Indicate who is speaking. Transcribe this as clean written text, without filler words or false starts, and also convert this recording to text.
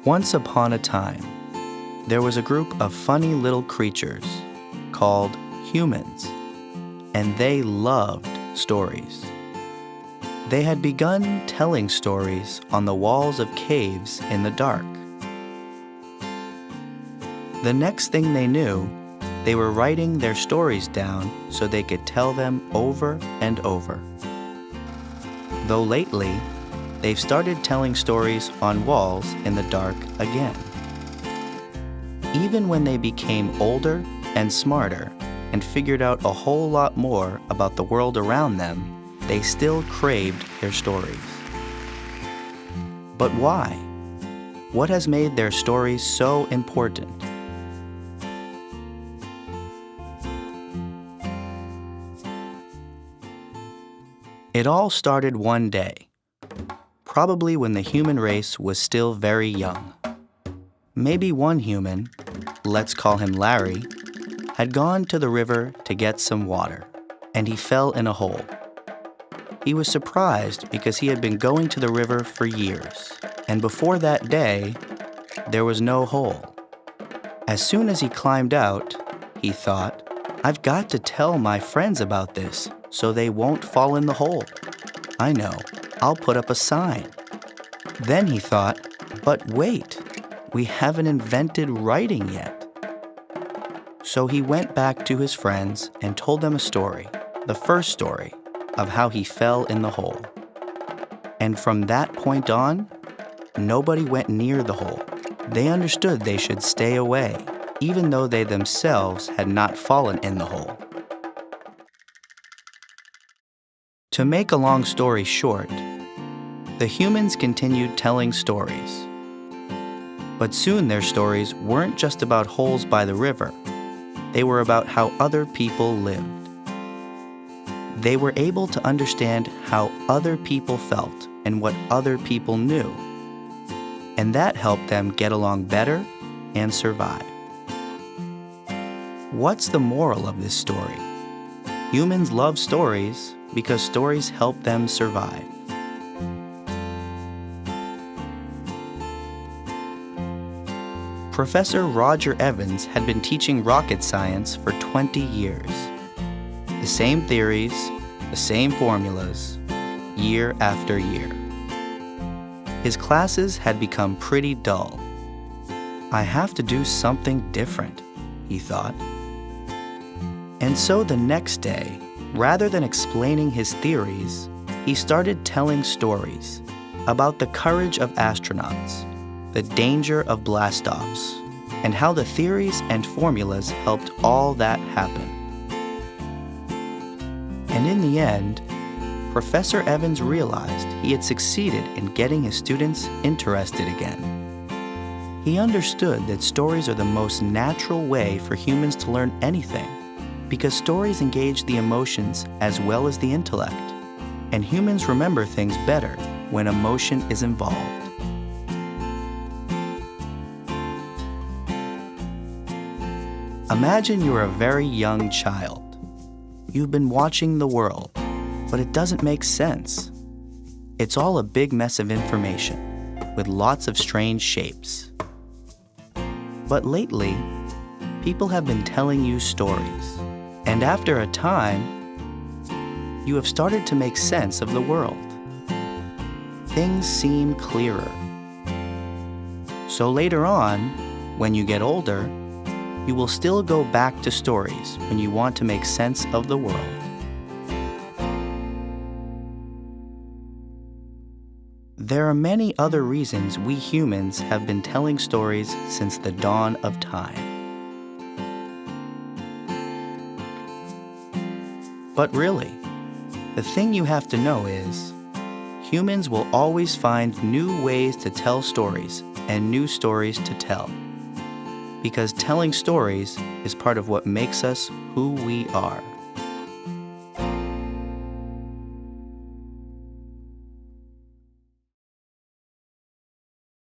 Speaker 1: Once upon a time, there was a group of funny little creatures called humans, and they loved stories. They had begun telling stories on the walls of caves in the dark. The next thing they knew, they were writing their stories down so they could tell them over and over. Though lately, they've started telling stories on walls in the dark again. Even when they became older and smarter and figured out a whole lot more about the world around them, they still craved their stories. But why? What has made their stories so important? It all started one day, probably when the human race was still very young. Maybe one human, let's call him Larry, had gone to the river to get some water, and he fell in a hole. He was surprised because he had been going to the river for years, and before that day, there was no hole. As soon as he climbed out, he thought, I've got to tell my friends about this so they won't fall in the hole. I know, I'll put up a sign. Then he thought, but wait, we haven't invented writing yet. So he went back to his friends and told them a story, the first story, of how he fell in the hole. And from that point on, nobody went near the hole. They understood they should stay away, even though they themselves had not fallen in the hole. To make a long story short, the humans continued telling stories. But soon their stories weren't just about holes by the river. They were about how other people lived. They were able to understand how other people felt and what other people knew. And that helped them get along better and survive. What's the moral of this story? Humans love stories because stories help them survive. Professor Roger Evans had been teaching rocket science for 20 years. The same theories, the same formulas, year after year. His classes had become pretty dull. I have to do something different, he thought. And so the next day, rather than explaining his theories, he started telling stories about the courage of astronauts, the danger of blastoffs, and how the theories and formulas helped all that happen. And in the end, Professor Evans realized he had succeeded in getting his students interested again. He understood that stories are the most natural way for humans to learn anything, because stories engage the emotions as well as the intellect, and humans remember things better when emotion is involved. Imagine you're a very young child. You've been watching the world, but it doesn't make sense. It's all a big mess of information, with lots of strange shapes. But lately, people have been telling you stories, and after a time, you have started to make sense of the world. Things seem clearer. So later on, when you get older, you will still go back to stories when you want to make sense of the world. There are many other reasons we humans have been telling stories since the dawn of time. But really, the thing you have to know is, humans will always find new ways to tell stories and new stories to tell. Because telling stories is part of what makes us who we are.